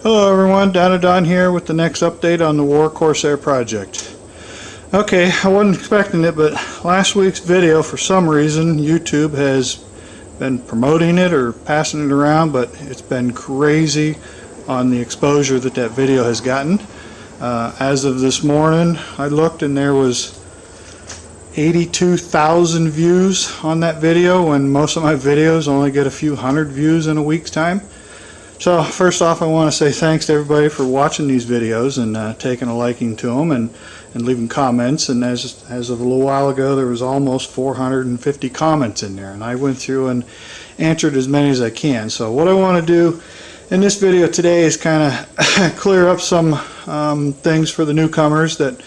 Hello everyone, Don here with the next update on the War Corsair project. Okay, I wasn't expecting it, but last week's video, for some reason, YouTube has been promoting it or passing it around, but it's been crazy on the exposure that video has gotten. As of this morning, I looked and there was 82,000 views on that video, when most of my videos only get a few hundred views in a week's time. So first off, I want to say thanks to everybody for watching these videos and taking a liking to them and leaving comments. And as of a little while ago, there was almost 450 comments in there, and I went through and answered as many as I can. So what I want to do in this video today is kind of clear up some things for the newcomers that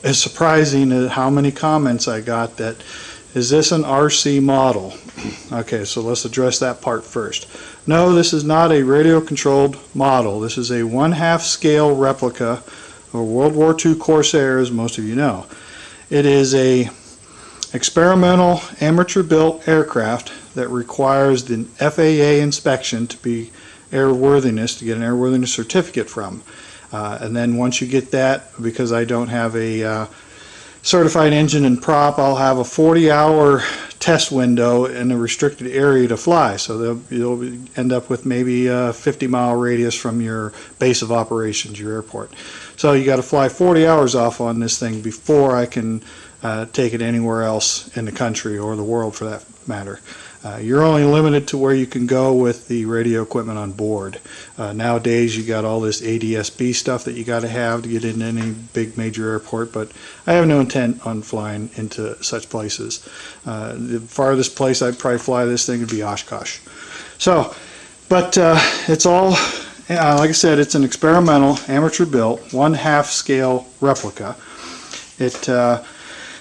is surprising at how many comments I got. That is this an RC model? Okay, so let's address that part first. No, this is not a radio-controlled model. This is a 1/2 scale replica of a World War II Corsair, as most of you know. It is a experimental amateur-built aircraft that requires the FAA inspection to be airworthiness, to get an airworthiness certificate from. And then once you get that, because I don't have a certified engine and prop, I'll have a 40-hour test window in a restricted area to fly. So you'll end up with maybe a 50-mile radius from your base of operations, your airport. So you got to fly 40 hours off on this thing before I can take it anywhere else in the country or the world, for that matter. You're only limited to where you can go with the radio equipment on board. Nowadays you got all this ADS-B stuff that you got to have to get into any big major airport, but I have no intent on flying into such places. The farthest place I'd probably fly this thing would be Oshkosh. So, but it's all, like I said, it's an experimental, amateur-built, 1/2 scale replica. It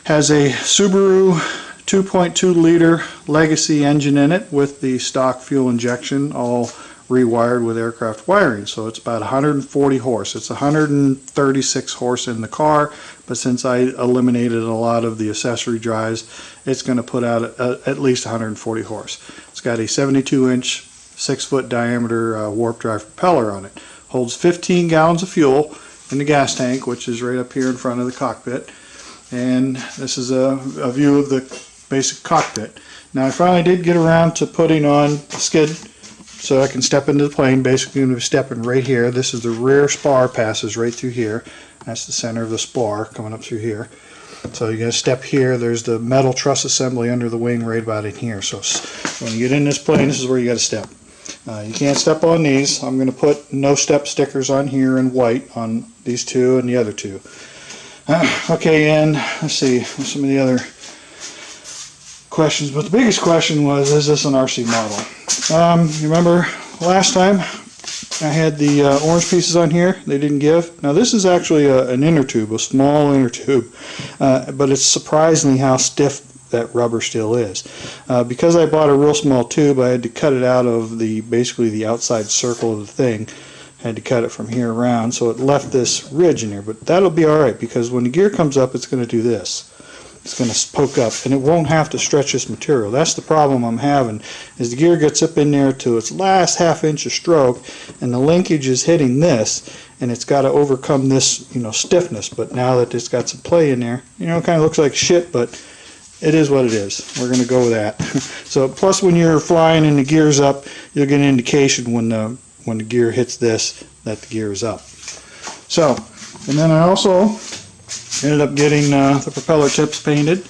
has a Subaru 2.2 liter legacy engine in it with the stock fuel injection all rewired with aircraft wiring. So it's about 140 horse. It's 136 horse in the car, but since I eliminated a lot of the accessory drives, it's going to put out at least 140 horse. It's got a 72-inch, 6-foot diameter warp drive propeller on it. Holds 15 gallons of fuel in the gas tank, which is right up here in front of the cockpit. And this is a view of the basic cockpit. Now I finally did get around to putting on a skid so I can step into the plane. Basically, I'm stepping right here. This is the rear spar, passes right through here. That's the center of the spar coming up through here. So you're going to step here. There's the metal truss assembly under the wing right about in here. So when you get in this plane, this is where you got to step. You can't step on these. I'm going to put no step stickers on here in white on these two and the other two. Okay, and let's see some of the other questions, but the biggest question was, is this an RC model? You remember last time I had the orange pieces on here they didn't give? Now this is actually an inner tube, a small inner tube, but it's surprisingly how stiff that rubber still is. Because I bought a real small tube, I had to cut it out of basically the outside circle of the thing. I had to cut it from here around, so it left this ridge in here, but that'll be alright, because when the gear comes up, it's going to do this. It's going to poke up, and it won't have to stretch this material. That's the problem I'm having, is the gear gets up in there to its last ½ inch of stroke, and the linkage is hitting this, and it's got to overcome this, stiffness. But now that it's got some play in there, it kind of looks like shit, but it is what it is. We're going to go with that. So, plus when you're flying and the gear's up, you'll get an indication when the gear hits this that the gear is up. So, and then I also ended up getting the propeller tips painted.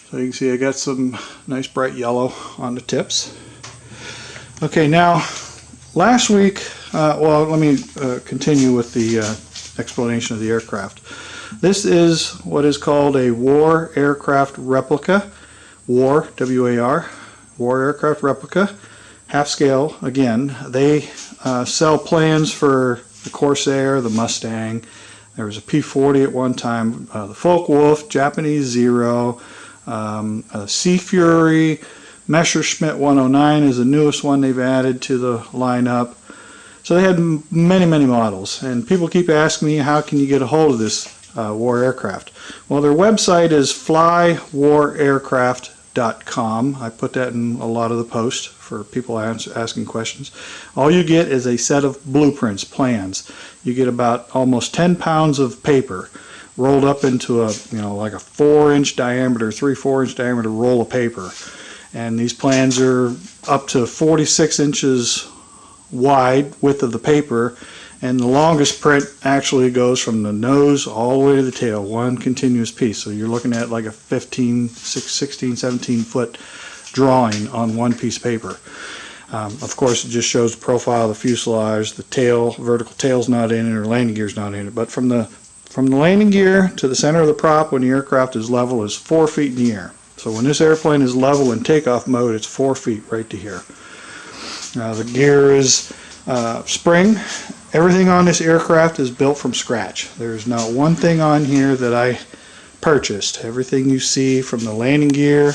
So you can see I got some nice bright yellow on the tips. Okay, now last week, well, let me continue with the explanation of the aircraft. This is what is called a War aircraft replica. War, W-A-R, War aircraft replica, half scale. Again, they sell plans for the Corsair, the Mustang. There was a P-40 at one time, the Focke-Wulf, Japanese Zero, Sea Fury, Messerschmitt 109 is the newest one they've added to the lineup. So they had many, many models, and people keep asking me, how can you get a hold of this War aircraft? Well, their website is flywarAircraft.com. FAQs.com. I put that in a lot of the posts for people asking questions. All you get is a set of blueprints, plans. You get about almost 10 pounds of paper rolled up into a, like a 4-inch diameter, 3-4-inch diameter roll of paper. And these plans are up to 46 inches wide, width of the paper, and the longest print actually goes from the nose all the way to the tail, one continuous piece. So you're looking at like a 16, 17 foot drawing on one piece of paper. Of course, it just shows the profile of the fuselage, the tail, vertical tail's not in it, or landing gear's not in it. But from the landing gear to the center of the prop when the aircraft is level is 4 feet in the air. So when this airplane is level in takeoff mode, it's 4 feet right to here. The gear is spring. Everything on this aircraft is built from scratch. There's not one thing on here that I purchased. Everything you see from the landing gear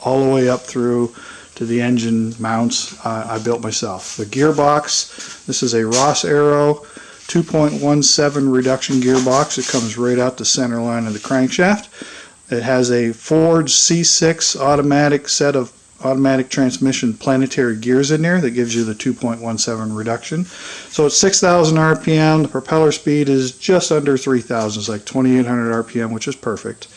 all the way up through to the engine mounts, I built myself. The gearbox, this is a Ross Aero 2.17 reduction gearbox. It comes right out the center line of the crankshaft. It has a Ford C6 automatic set of automatic transmission planetary gears in there that gives you the 2.17 reduction. So it's 6,000 RPM. The propeller speed is just under 3,000. It's like 2,800 RPM, which is perfect.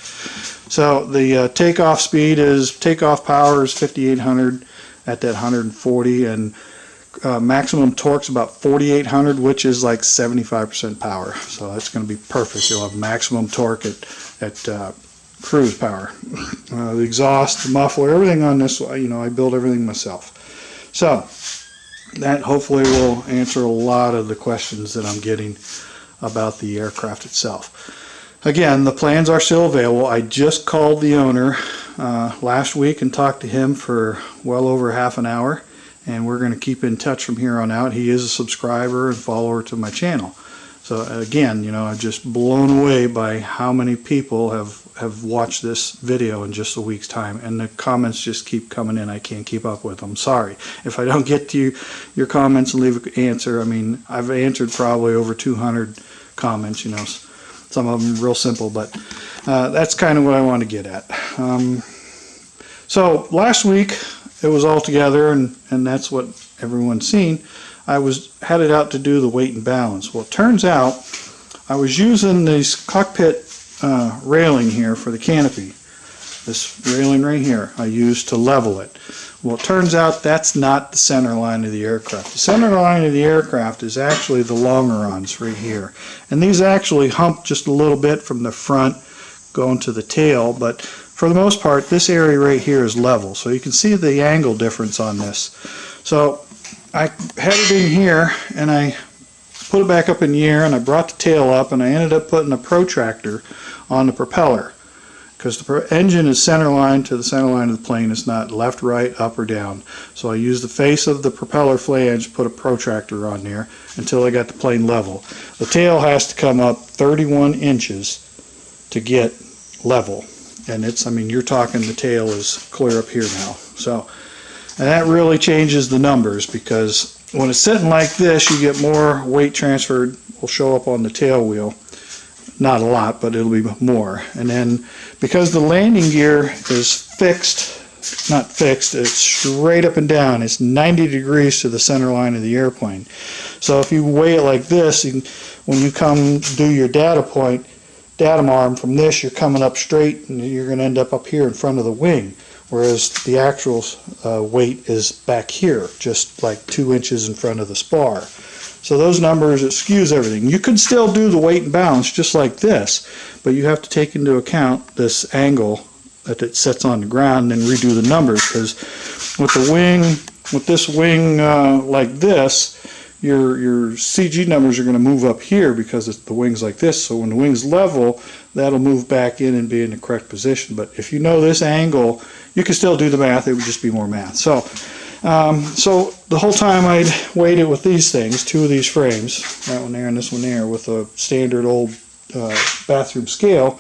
So the takeoff speed is, takeoff power is 5,800 at that 140, and maximum torque's about 4,800, which is like 75% power. So that's going to be perfect. You'll have maximum torque at cruise power. The exhaust, the muffler, everything on this, I build everything myself. So that hopefully will answer a lot of the questions that I'm getting about the aircraft itself. Again, the plans are still available. I just called the owner last week and talked to him for well over half an hour, and we're going to keep in touch from here on out. He is a subscriber and follower to my channel. So again, I'm just blown away by how many people have watched this video in just a week's time, and the comments just keep coming in. I can't keep up with them. Sorry if I don't get to your comments and leave an answer. I mean, I've answered probably over 200 comments, some of them real simple, but that's kind of what I want to get at. So last week it was all together, and that's what everyone's seen. I was headed out to do the weight and balance. Well, it turns out I was using this cockpit railing here for the canopy. This railing right here I used to level it. Well, it turns out that's not the center line of the aircraft. The center line of the aircraft is actually the longerons right here. And these actually hump just a little bit from the front going to the tail, but for the most part this area right here is level. So you can see the angle difference on this. So I had it in here and I put it back up in the air, and I brought the tail up, and I ended up putting a protractor on the propeller because the engine is center line to the center line of the plane. It's not left, right, up, or down. So I used the face of the propeller flange, put a protractor on there until I got the plane level. The tail has to come up 31 inches to get level, and you're talking the tail is clear up here now. So. And that really changes the numbers, because when it's sitting like this, you get more weight transferred will show up on the tail wheel. Not a lot, but it'll be more. And then because the landing gear is fixed, not fixed, it's straight up and down. It's 90 degrees to the center line of the airplane. So if you weigh it like this, when you come do your datum arm from this, you're coming up straight, and you're going to end up here in front of the wing. Whereas the actual weight is back here, just like 2 inches in front of the spar. So those numbers, it skews everything. You could still do the weight and balance just like this, but you have to take into account this angle that it sets on the ground and then redo the numbers, because with this wing like this, your CG numbers are going to move up here because the wing's like this. So when the wing's level, that'll move back in and be in the correct position. But if you know this angle, you can still do the math. It would just be more math. So the whole time I'd weighed it with these things, 2 of these frames, that one there and this one there, with a standard old bathroom scale.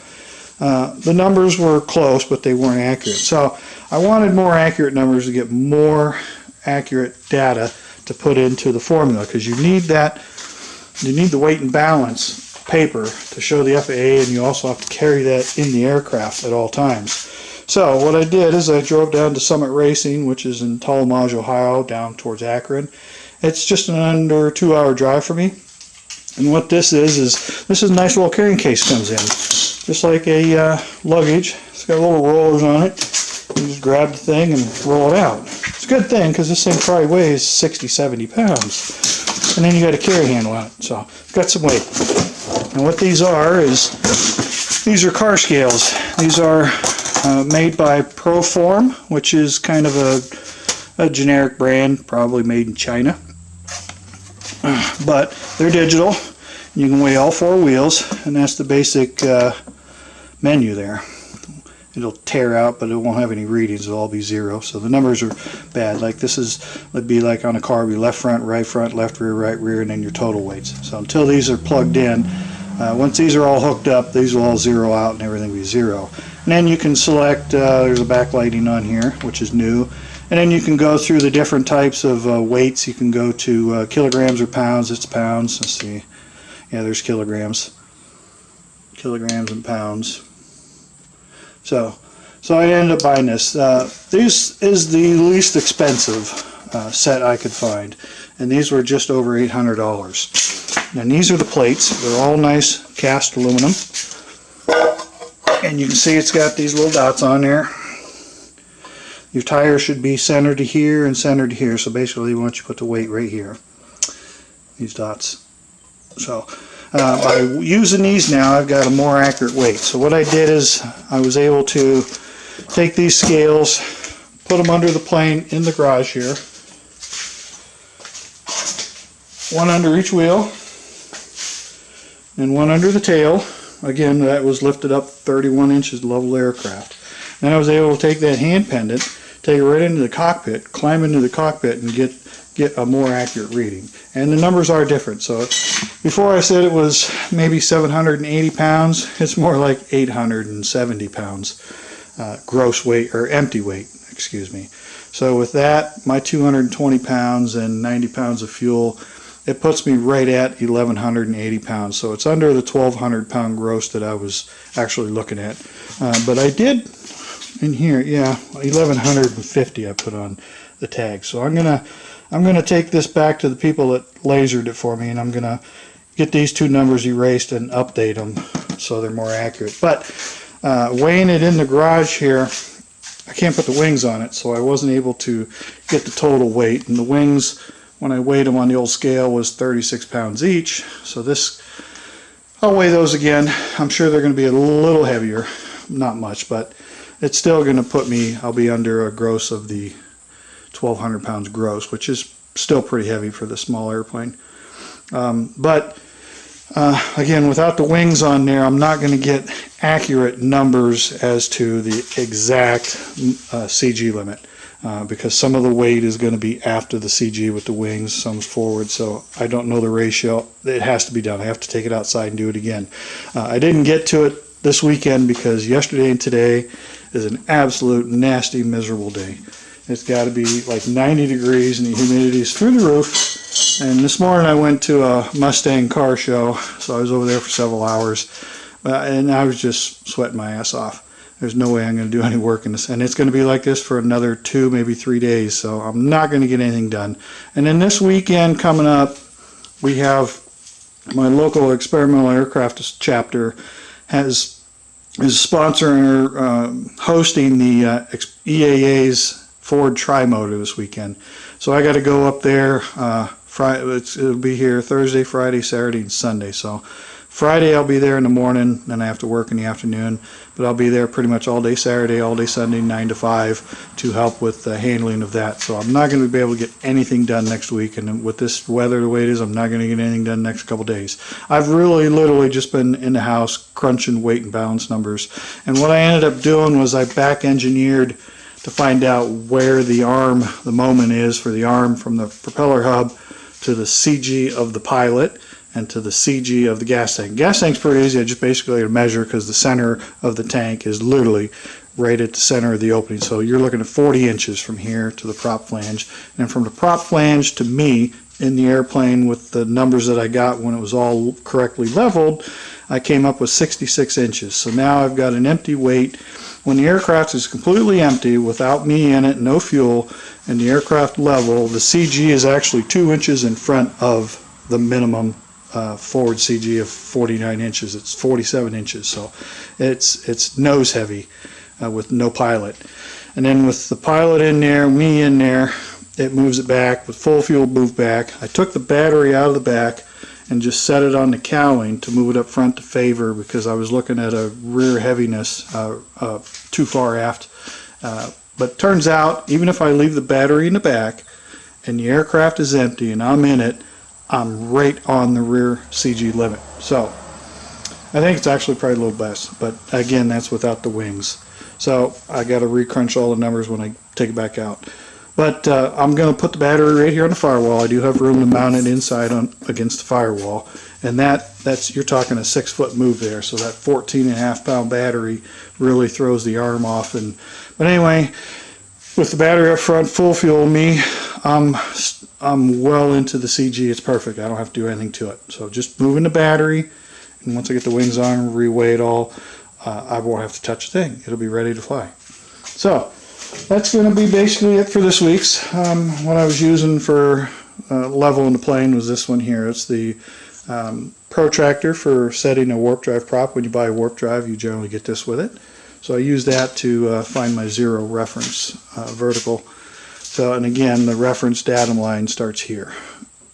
The numbers were close, but they weren't accurate. So I wanted more accurate numbers to get more accurate data to put into the formula, because you need the weight and balance paper to show the FAA, and you also have to carry that in the aircraft at all times. So what I did is I drove down to Summit Racing, which is in Tullomage, Ohio, down towards Akron. It's just an under 2-hour drive for me. And what this is this is a nice little carrying case comes in. Just like a luggage. It's got little rollers on it. You just grab the thing and roll it out. It's a good thing because this thing probably weighs 60, 70 pounds. And then you got a carry handle on it. So it's got some weight. And what these are is, these are car scales. These are made by Proform, which is kind of a generic brand, probably made in China. But they're digital. You can weigh all 4 wheels, and that's the basic menu there. It'll tear out, but it won't have any readings. It'll all be 0. So the numbers are bad. Like this would be like on a car, be left front, left rear, right rear, and then your total weights. So until these are plugged in, once these are all hooked up, these will all 0 out and everything will be 0. And then you can select, there's a backlighting on here, which is new. And then you can go through the different types of weights. You can go to kilograms or pounds. It's pounds. Let's see. Yeah, there's kilograms. Kilograms and pounds. So I ended up buying this. This is the least expensive set I could find. And these were just over $800. And these are the plates. They're all nice cast aluminum. And you can see it's got these little dots on there. Your tire should be centered to here and centered to here. So basically you want you to put the weight right here. These dots. So by using these now, I've got a more accurate weight. So what I did is I was able to take these scales, put them under the plane in the garage here. One under each wheel and one under the tail. Again, that was lifted up 31 inches level aircraft. Then I was able to take that hand pendant, take it right into the cockpit, climb into the cockpit, and get a more accurate reading. And the numbers are different. So before I said it was maybe 780 pounds, it's more like 870 pounds gross weight, or empty weight, excuse me. So with that, my 220 pounds and 90 pounds of fuel, it puts me right at 1,180 pounds. So it's under the 1,200 pound gross that I was actually looking at. But I did in here, yeah, 1,150 I put on the tag. So I'm gonna take this back to the people that lasered it for me, and I'm gonna get these 2 numbers erased and update them so they're more accurate. But weighing it in the garage here, I can't put the wings on it, so I wasn't able to get the total weight. And the wings, when I weighed them on the old scale, was 36 pounds each. So this, I'll weigh those again. I'm sure they're going to be a little heavier, not much, but it's still going to put me, I'll be under a gross of the 1,200 pounds gross, which is still pretty heavy for the small airplane. Again, without the wings on there, I'm not going to get accurate numbers as to the exact CG limit. Because some of the weight is going to be after the CG with the wings, some's forward, so I don't know the ratio. It has to be done. I have to take it outside and do it again. I didn't get to it this weekend because yesterday and today is an absolute nasty, miserable day. It's got to be like 90 degrees and the humidity is through the roof. And this morning I went to a Mustang car show, so I was over there for several hours, and I was just sweating my ass off. There's no way I'm going to do any work in this, and it's going to be like this for another 2, maybe 3 days, so I'm not going to get anything done. And then this weekend coming up, we have my local experimental aircraft chapter is sponsoring or hosting the EAA's Ford Tri-Motor this weekend. So I got to go up there. It'll be here Thursday, Friday, Saturday, and Sunday. So Friday I'll be there in the morning, then I have to work in the afternoon, but I'll be there pretty much all day Saturday, all day Sunday, 9 to 5 to help with the handling of that. So I'm not going to be able to get anything done next week, and with this weather the way it is, I'm not going to get anything done next couple days. I've really literally just been in the house crunching weight and balance numbers, and what I ended up doing was I back engineered to find out where the arm, the moment is for the arm from the propeller hub to the CG of the pilot and to the CG of the gas tank. Gas tank's pretty easy. I just basically measure because the center of the tank is literally right at the center of the opening. So you're looking at 40 inches from here to the prop flange. And from the prop flange to me in the airplane with the numbers that I got when it was all correctly leveled, I came up with 66 inches. So now I've got an empty weight when the aircraft is completely empty without me in it, no fuel, and the aircraft level, the CG is actually 2 inches in front of the minimum forward CG of 49 inches. It's 47 inches, so it's nose heavy with no pilot. And then with the pilot in there, me in there, it moves it back. With full fuel, move back. I took the battery out of the back and just set it on the cowling to move it up front to favor, because I was looking at a rear heaviness too far aft. But turns out, even if I leave the battery in the back and the aircraft is empty and I'm in it, I'm right on the rear CG limit. So I think it's actually probably a little best, but again, that's without the wings. So I got to recrunch all the numbers when I take it back out. But I'm going to put the battery right here on the firewall. I do have room to mount it inside against the firewall, and that's you're talking a 6-foot move there. So that 14.5-pound battery really throws the arm off. But anyway, with the battery up front, full fuel, I'm well into the CG. It's perfect. I don't have to do anything to it. So just moving the battery, and once I get the wings on, reweigh it all, I won't have to touch a thing. It'll be ready to fly. So that's going to be basically it for this week's. What I was using for leveling the plane was this one here. It's the protractor for setting a warp drive prop. When you buy a warp drive, you generally get this with it. So I use that to find my zero reference vertical. So, and again, the reference datum line starts here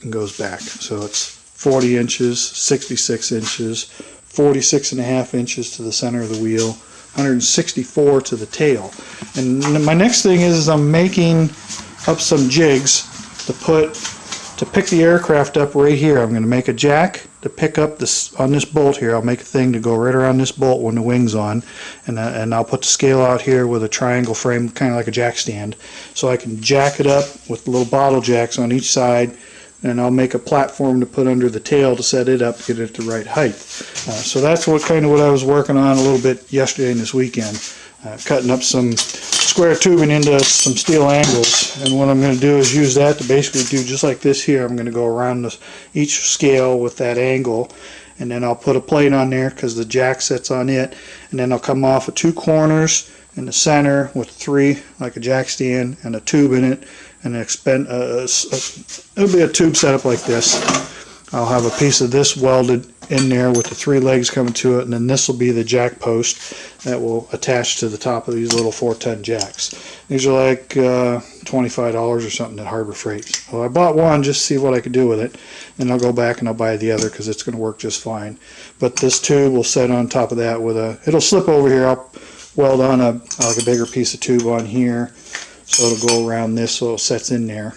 and goes back. So it's 40 inches, 66 inches, 46.5 inches to the center of the wheel, 164 to the tail. And my next thing is I'm making up some jigs to pick the aircraft up right here. I'm going to make a jack to pick up this on this bolt here. I'll make a thing to go right around this bolt when the wing's on, and I'll put the scale out here with a triangle frame, kind of like a jack stand, so I can jack it up with little bottle jacks on each side. And I'll make a platform to put under the tail to set it up, get it the right height. So that's what I was working on a little bit yesterday and this weekend, cutting up some square tubing into some steel angles. And what I'm going to do is use that to basically do just like this here. I'm going to go around each scale with that angle, and then I'll put a plate on there because the jack sits on it, and then I'll come off of 2 corners in the center with 3, like a jack stand, and a tube in it. And it'll be a tube setup like this. I'll have a piece of this welded in there with the 3 legs coming to it, and then this will be the jack post that will attach to the top of these little 410 jacks. These are like $25 or something at Harbor Freight. Well, I bought one just to see what I could do with it, and I'll go back and I'll buy the other because it's going to work just fine. But this tube will set on top of that with it'll slip over here. I'll weld on like a bigger piece of tube on here. So it'll go around this so it sets in there,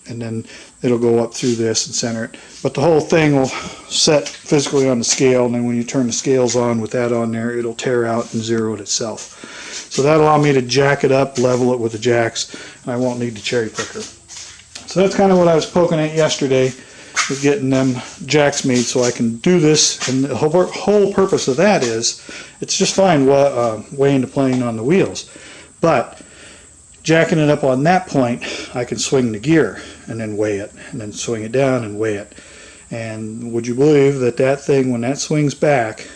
and then it'll go up through this and center it. But the whole thing will set physically on the scale, and then when you turn the scales on with that on there, it'll tear out and zero it itself. So that'll allow me to jack it up, level it with the jacks, and I won't need the cherry picker. So that's kind of what I was poking at yesterday, with getting them jacks made so I can do this. And the whole purpose of that is, it's just fine weighing the plane on the wheels, but jacking it up on that point, I can swing the gear and then weigh it, and then swing it down and weigh it. And would you believe that that thing, when that swings back,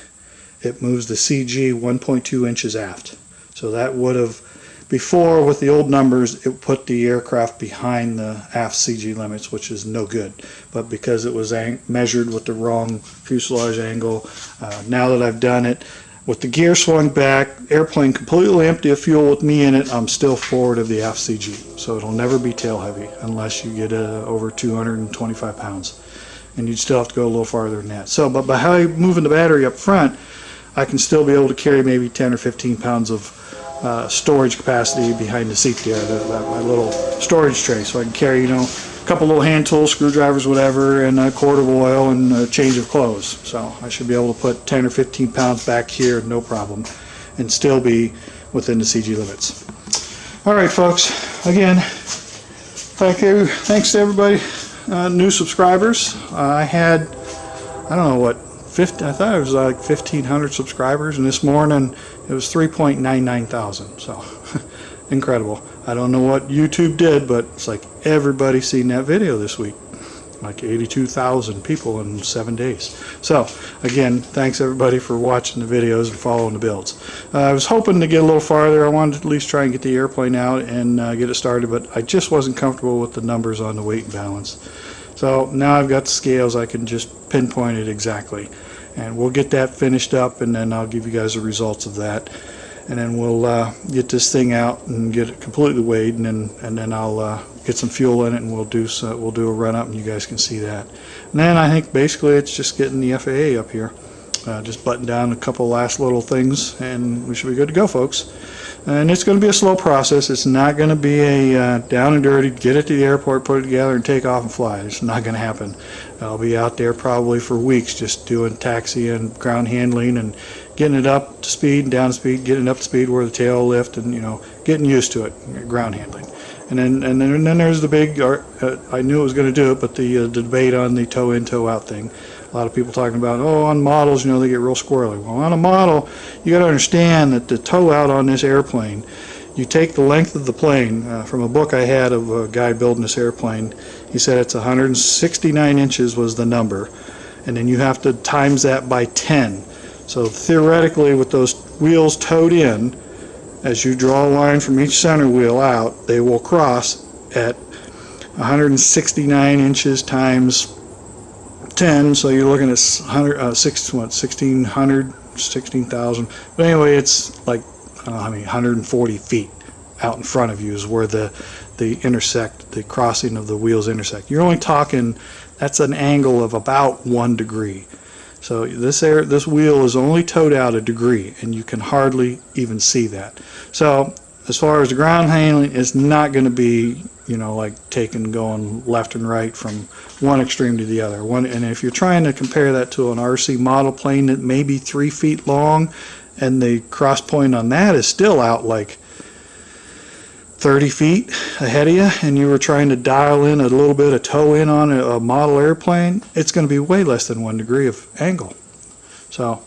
it moves the CG 1.2 inches aft. So that would have, before with the old numbers, it put the aircraft behind the aft CG limits, which is no good. But because it was measured with the wrong fuselage angle, now that I've done it, with the gear swung back, airplane completely empty of fuel with me in it, I'm still forward of the aft CG. So it'll never be tail heavy unless you get over 225 pounds. And you'd still have to go a little farther than that. So, but by moving the battery up front, I can still be able to carry maybe 10 or 15 pounds of storage capacity behind the seat there, my little storage tray. So I can carry, a couple little hand tools, screwdrivers, whatever, and a quart of oil and a change of clothes. So I should be able to put 10 or 15 pounds back here, no problem, and still be within the CG limits. All right, folks. Again, thanks to everybody, new subscribers. I had, I don't know what, I thought it was like 1,500 subscribers, and this morning it was 3.99 thousand. So incredible. I don't know what YouTube did, but it's like everybody seen that video this week. like 82,000 people in 7 days. So again, thanks everybody for watching the videos and following the builds. I was hoping to get a little farther. I wanted to at least try and get the airplane out and get it started, but I just wasn't comfortable with the numbers on the weight and balance. So now I've got the scales, I can just pinpoint it exactly. And we'll get that finished up, and then I'll give you guys the results of that. And then we'll get this thing out and get it completely weighed, and then I'll get some fuel in it, and we'll do a run up, and you guys can see that. And then I think basically it's just getting the FAA up here, just button down a couple last little things, and we should be good to go, folks. And it's going to be a slow process. It's not going to be a down and dirty, get it to the airport, put it together, and take off and fly. It's not going to happen. I'll be out there probably for weeks just doing taxi and ground handling and getting it up to speed and down to speed, getting it up to speed where the tail will lift, and getting used to it, ground handling. And then there's the big, I knew it was going to do it, but the debate on the toe in, toe out thing. A lot of people talking about, oh, on models, they get real squirrely. Well, on a model, you got to understand that the toe out on this airplane, you take the length of the plane. From a book I had of a guy building this airplane, he said it's 169 inches was the number, and then you have to times that by 10. So theoretically, with those wheels towed in, as you draw a line from each center wheel out, they will cross at 169 inches times 10, so you're looking at 16,000. But anyway, it's like, I don't know how many, 140 feet out in front of you is where the crossing of the wheels intersect. You're only talking, that's an angle of about 1 degree. So this wheel is only towed out a degree, and you can hardly even see that. So as far as the ground handling, it's not going to be, like going left and right from one extreme to the other. And if you're trying to compare that to an RC model plane that may be 3 feet long, and the cross point on that is still out like 30 feet ahead of you, and you were trying to dial in a little bit of toe in on a model airplane, it's going to be way less than 1 degree of angle. So,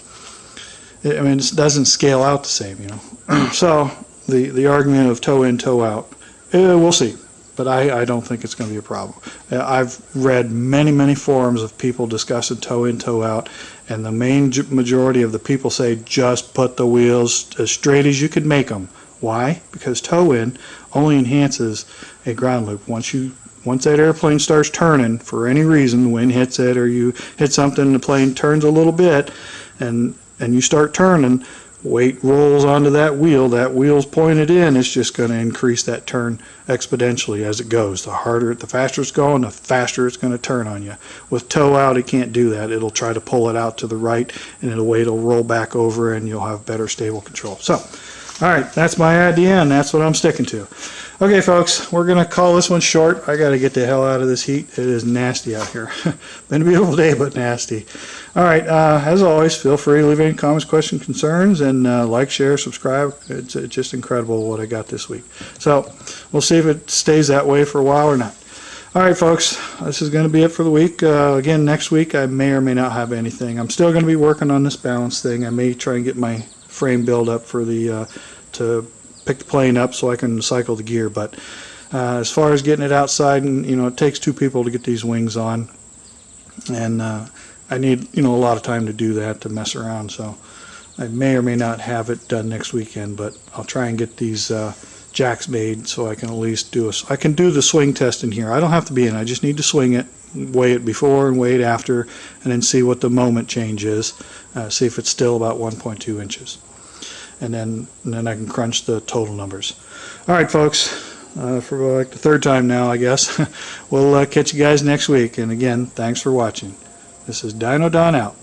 I mean, it doesn't scale out the same, So, the argument of toe in, toe out, we'll see. But I don't think it's going to be a problem. I've read many forums of people discussing toe in, toe out, and the main majority of the people say just put the wheels as straight as you can make them. Why? Because toe in only enhances a ground loop. Once that airplane starts turning for any reason, the wind hits it or you hit something, the plane turns a little bit, and you start turning, weight rolls onto that wheel's pointed in, it's just going to increase that turn exponentially as it goes. The faster it's going, the faster it's going to turn on you. With toe out, it can't do that. It'll try to pull it out to the right, and it'll roll back over, and you'll have better stable control. So, all right, that's my idea, and that's what I'm sticking to. Okay, folks, we're going to call this one short. I got to get the hell out of this heat. It is nasty out here. Been a beautiful day, but nasty. All right, as always, feel free to leave any comments, questions, concerns, and like, share, subscribe. It's just incredible what I got this week. So we'll see if it stays that way for a while or not. All right, folks, this is going to be it for the week. Again, next week I may or may not have anything. I'm still going to be working on this balance thing. I may try and get my frame build up for to pick the plane up so I can cycle the gear, but as far as getting it outside, and it takes 2 people to get these wings on, and I need a lot of time to do that, to mess around. So I may or may not have it done next weekend, but I'll try and get these jacks made so I can at least I can do the swing test in here. I don't have to be in. I just need to swing it, weigh it before and weigh it after, and then see what the moment change is. See if it's still about 1.2 inches. And then I can crunch the total numbers. All right, folks, for like the 3rd time now, I guess. We'll catch you guys next week. And again, thanks for watching. This is Dino Don out.